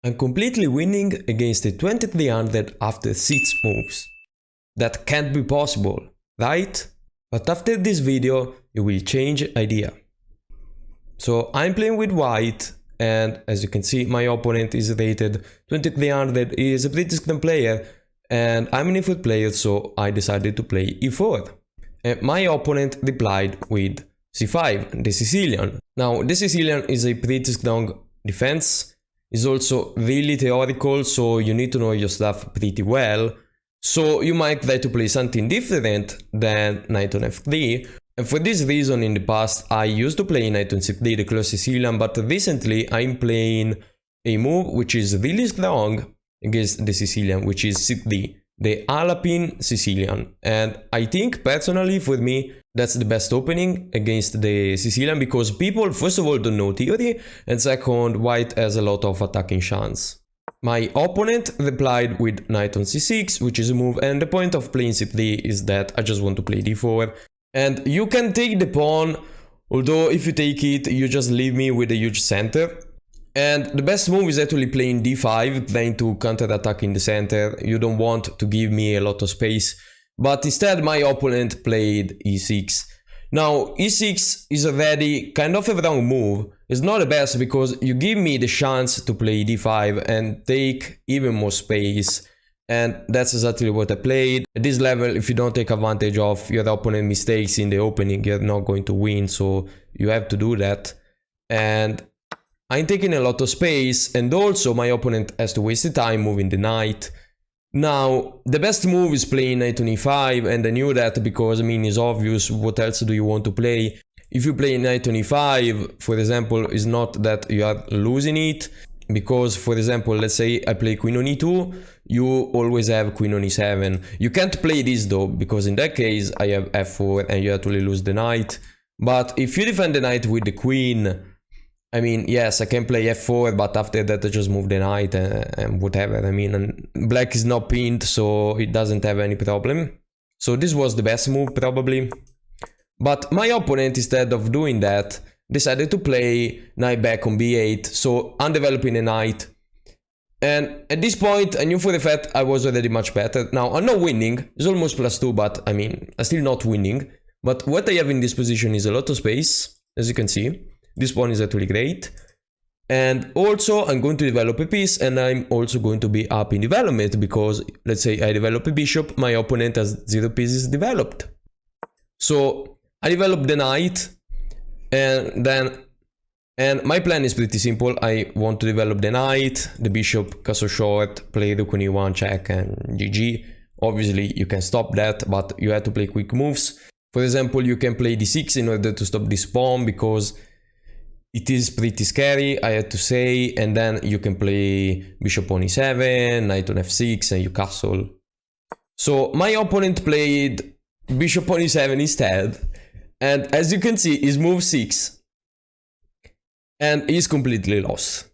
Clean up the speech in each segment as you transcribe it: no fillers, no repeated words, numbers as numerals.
I'm completely winning against a 2300 after 6 moves. That can't be possible, right? But after this video, you will change idea. So I'm playing with white, and as you can see, my opponent is rated 2300, he is a pretty strong player, and I'm an e4 player, so I decided to play e4. And my opponent replied with c5, the Sicilian. Now, the Sicilian is a pretty strong defense, is also really theoretical, so you need to know your stuff pretty well. So you might try to play something different than knight on f3. And for this reason, in the past, I used to play knight on c3, the close Sicilian, but recently I'm playing a move which is really strong against the Sicilian, which is c3, the Alapin Sicilian. And I think, personally, for me, that's the best opening against the Sicilian, because people, first of all, don't know theory, and second, white has a lot of attacking chance. My opponent replied with knight on c6, which is a move, and the point of playing c3 is that I just want to play d4. And you can take the pawn, although if you take it, you just leave me with a huge center. And the best move is actually playing d5, trying to counter-attack in the center. You don't want to give me a lot of space. But instead, my opponent played e6. Now, e6 is already kind of a wrong move. It's not the best because you give me the chance to play d5 and take even more space. And that's exactly what I played. At this level, if you don't take advantage of your opponent's mistakes in the opening, you're not going to win, so you have to do that. And I'm taking a lot of space, and also my opponent has to waste the time moving the knight. Now, the best move is playing knight on e5, and I knew that because, I mean, it's obvious. What else do you want to play? If you play knight on e5, for example, it's not that you are losing it. Because, for example, let's say I play queen on e2, you always have queen on e7. You can't play this though, because in that case I have f4 and you actually lose the knight. But if you defend the knight with the queen, I mean, yes, I can play f4, but after that I just move the knight and whatever. I mean, and black is not pinned, so it doesn't have any problem. So this was the best move probably. But my opponent, instead of doing that, decided to play knight back on b8, so undeveloping a knight. And at this point, I knew for the fact I was already much better. Now, I'm not winning, it's almost +2, but I mean, I'm still not winning. But what I have in this position is a lot of space, as you can see. This pawn is actually great. And also, I'm going to develop a piece, and I'm also going to be up in development, because let's say I develop a bishop, my opponent has 0 pieces developed. So, I develop the knight, and my plan is pretty simple. I want to develop the knight, the bishop, castle short, play rook on e1 check, and GG. Obviously, you can stop that, but you have to play quick moves. For example, you can play d6 in order to stop this pawn, because it is pretty scary, I have to say. And then you can play bishop on e7, knight on f6, and you castle. So my opponent played bishop on e7 instead. And as you can see, he's moved 6. And he's completely lost.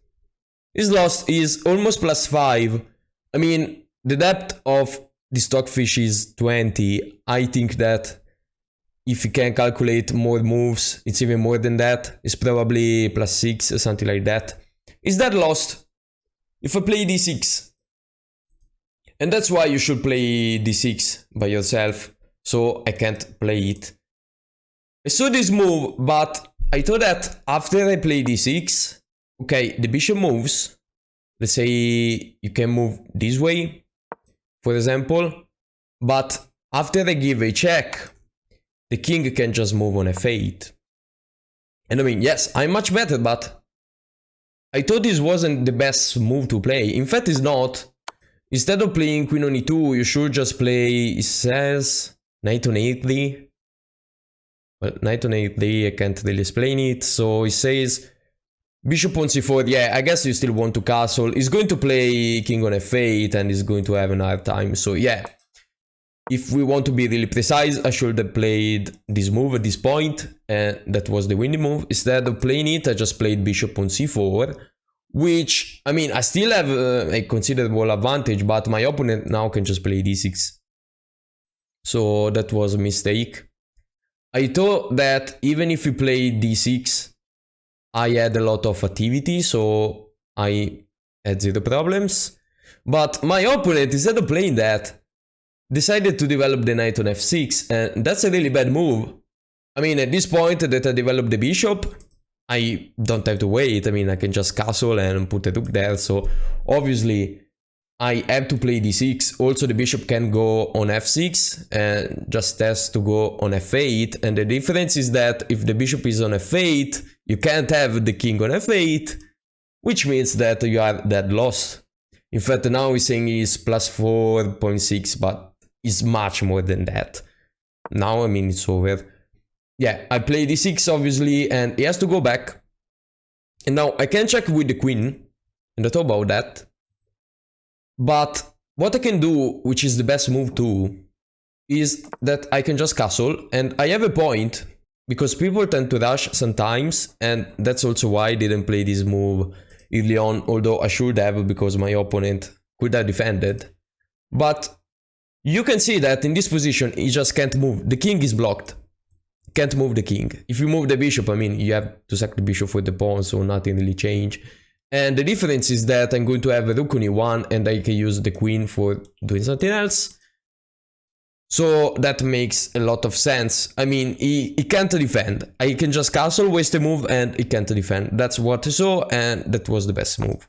He's lost, he's almost +5. I mean, the depth of the stockfish is 20. I think that if you can calculate more moves, it's even more than that. It's probably +6 or something like that. Is that lost? If I play d6. And that's why you should play d6 by yourself. So I can't play it. I saw this move, but I thought that after I play d6, okay, the bishop moves. Let's say you can move this way, for example. But after I give a check, the king can just move on f8. And I mean, yes, I'm much better, but I thought this wasn't the best move to play. In fact, it's not. Instead of playing queen on e2, you should just play, it says, knight on a3. Well, knight on a3, I can't really explain it. So it says bishop on c4. Yeah, I guess you still want to castle. He's going to play king on f8 and he's going to have an hard time. So yeah, if we want to be really precise, I should have played this move at this point, and that was the winning move. Instead of playing it, I just played bishop on c4, which, I mean, I still have a considerable advantage, but my opponent now can just play d6. So that was a mistake. I thought that even if we played d6, I had a lot of activity, so I had zero problems. But my opponent, instead of playing that, decided to develop the knight on f6, and that's a really bad move. I mean, at this point that I developed the bishop, I don't have to wait. I mean, I can just castle and put a rook there, so obviously I have to play d6. Also, the bishop can go on f6 and just has to go on f8, and the difference is that if the bishop is on f8, you can't have the king on f8, which means that you are dead lost. In fact, now he's saying he's plus 4.6, but it's much more than that. Now, I mean, it's over. Yeah, I play d6 obviously, and he has to go back. And now I can check with the queen, and I thought about that. But what I can do, which is the best move too, is that I can just castle, and I have a point, because people tend to rush sometimes, and that's also why I didn't play this move early on, although I should have, because my opponent could have defended. But you can see that in this position, he just can't move. The king is blocked. Can't move the king. If you move the bishop, I mean, you have to sack the bishop for the pawn, so nothing really change. And the difference is that I'm going to have a rook on e1, and I can use the queen for doing something else. So that makes a lot of sense. I mean, he can't defend. I can just castle, waste a move, and he can't defend. That's what I saw, and that was the best move.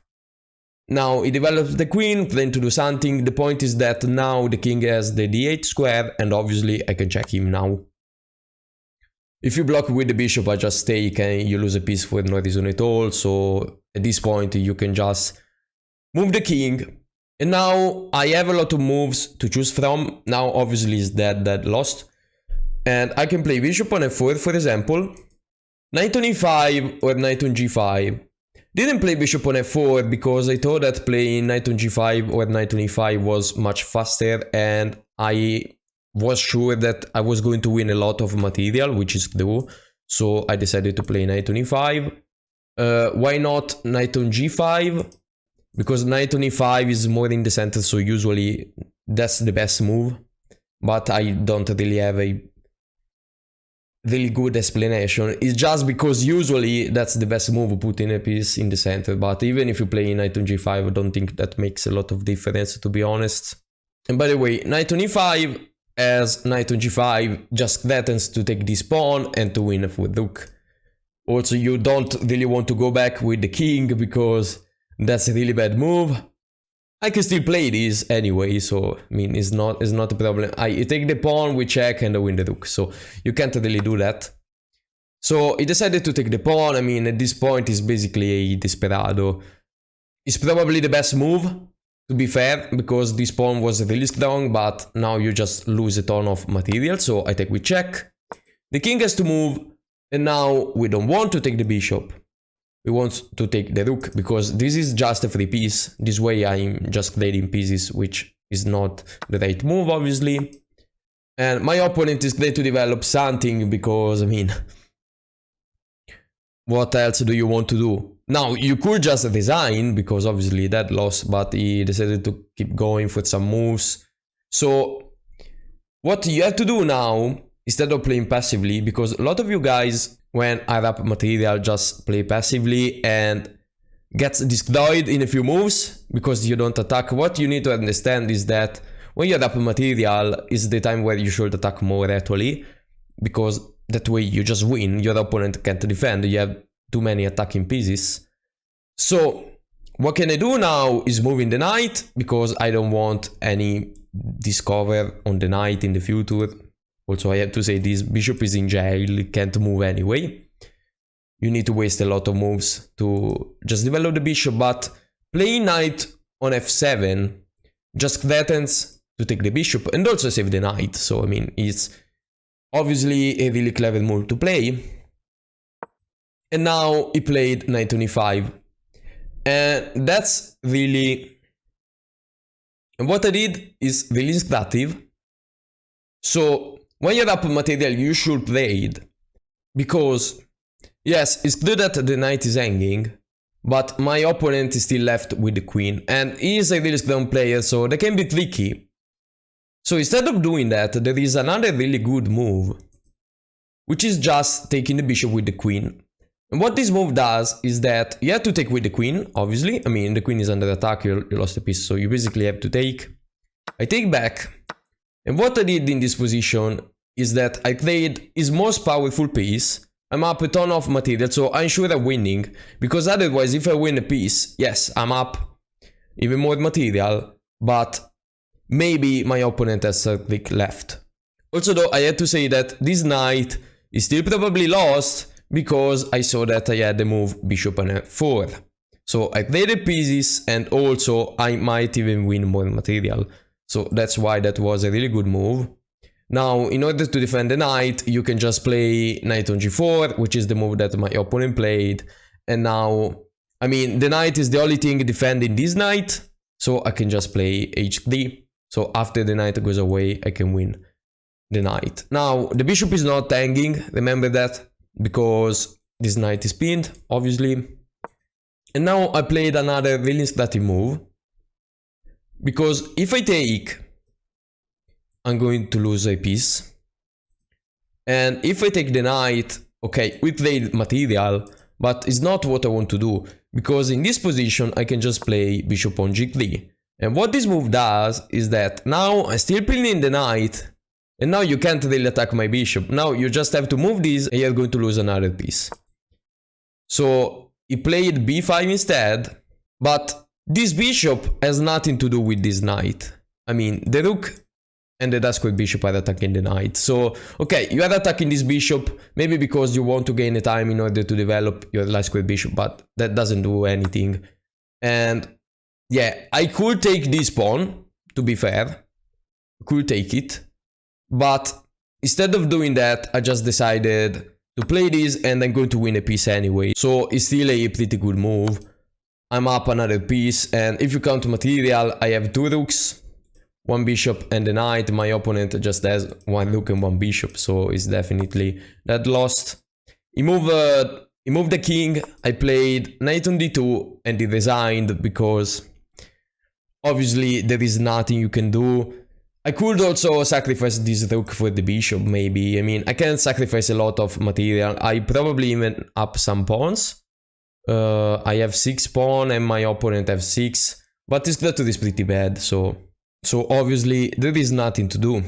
Now he develops the queen, then to do something. The point is that now the king has the d8 square, and obviously I can check him now. If you block with the bishop, I just take and you lose a piece for no reason at all. So at this point, you can just move the king. And now I have a lot of moves to choose from. Now obviously it's dead lost. And I can play bishop on f4, for example. Knight on e5 or knight on g5. Didn't play bishop on f4 because I thought that playing knight on g5 or knight on e5 was much faster, and I was sure that I was going to win a lot of material, which is true. So I decided to play knight on e5. Why not knight on g5? Because knight on e5 is more in the center, so usually that's the best move. But I don't really have a really good explanation. It's just because usually that's the best move, putting a piece in the center. But even if you play knight on g5, I don't think that makes a lot of difference, to be honest. And by the way, knight on e5 as knight on g5 just threatens to take this pawn and to win with rook. Also, you don't really want to go back with the king because that's a really bad move. I can still play this anyway, so I mean, it's not a problem. I take the pawn, we check, and I win the rook, so you can't really do that. So he decided to take the pawn. I mean, at this point, he's basically a desperado. It's probably the best move, to be fair, because this pawn was really strong, but now you just lose a ton of material, so I take with check. The king has to move, and now we don't want to take the bishop. We want to take the rook, because this is just a free piece. This way I'm just trading pieces, which is not the right move, obviously. And my opponent is trying to develop something, because, I mean, what else do you want to do? Now, you could just resign, because obviously that lost, but he decided to keep going for some moves. So, what you have to do now, instead of playing passively, because a lot of you guys, when I wrap material, just play passively and gets destroyed in a few moves because you don't attack. What you need to understand is that when you wrap material is the time where you should attack more actually, because that way you just win. Your opponent can't defend. You have too many attacking pieces. So what can I do now is moving the knight, because I don't want any discover on the knight in the future. Also, I have to say this bishop is in jail, it can't move anyway. You need to waste a lot of moves to just develop the bishop, but playing knight on f7 just threatens to take the bishop and also save the knight. So, I mean, it's obviously a really clever move to play. And now he played knight on e5. And that's really... And what I did is really instructive. So, when you wrap material, you should trade, because, yes, it's true that the knight is hanging, but my opponent is still left with the queen, and he is a really strong player, so they can be tricky. So instead of doing that, there is another really good move, which is just taking the bishop with the queen. And what this move does is that you have to take with the queen, obviously. I mean, the queen is under attack, you lost a piece, so you basically have to take. I take back. And what I did in this position is that I played his most powerful piece. I'm up a ton of material, so I'm sure I'm winning. Because otherwise, if I win a piece, yes, I'm up even more material, but maybe my opponent has a click left. Also though, I had to say that this knight is still probably lost because I saw that I had the move bishop and f4. So I played the pieces and also I might even win more material. So that's why that was a really good move. Now, in order to defend the knight, you can just play knight on g4, which is the move that my opponent played. And now, I mean, the knight is the only thing defending this knight, so I can just play h3. So after the knight goes away, I can win the knight. Now, the bishop is not hanging, remember that, because this knight is pinned, obviously. And now I played another really strategic move, because if I take, I'm going to lose a piece. And if I take the knight, okay, we played material, but it's not what I want to do, because in this position I can just play bishop on g3. And what this move does is that now I'm still pinning the knight, and now you can't really attack my bishop. Now you just have to move this and you're going to lose another piece. So he played b5 instead, but this bishop has nothing to do with this knight. I mean, the rook and the dark square bishop are attacking the knight. So, okay, you are attacking this bishop, maybe because you want to gain a time in order to develop your light square bishop, but that doesn't do anything. And yeah, I could take this pawn, to be fair. Could take it. But instead of doing that, I just decided to play this and I'm going to win a piece anyway. So it's still a pretty good move. I'm up another piece, and if you count material, I have 2 rooks, 1 bishop and a knight. My opponent just has 1 rook and 1 bishop, so it's definitely that lost. He moved the king. I played knight on d2 and he resigned because obviously there is nothing you can do. I could also sacrifice this rook for the bishop, maybe. I mean, I can sacrifice a lot of material. I probably even up some pawns. I have 6 pawn and my opponent have 6, but this clutter is pretty bad, so obviously there is nothing to do.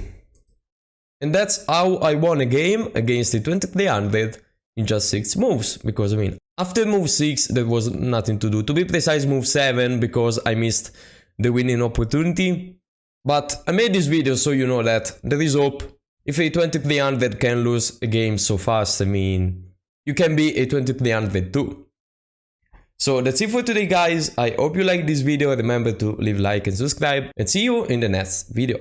And that's how I won a game against a 2300 in just 6 moves, because I mean, after move 6 there was nothing to do. To be precise, move 7, because I missed the winning opportunity. But I made this video so you know that there is hope. If a 2300 can lose a game so fast, I mean, you can be a 2300 too. So that's it for today, guys. I hope you liked this video. Remember to leave a like and subscribe, and see you in the next video.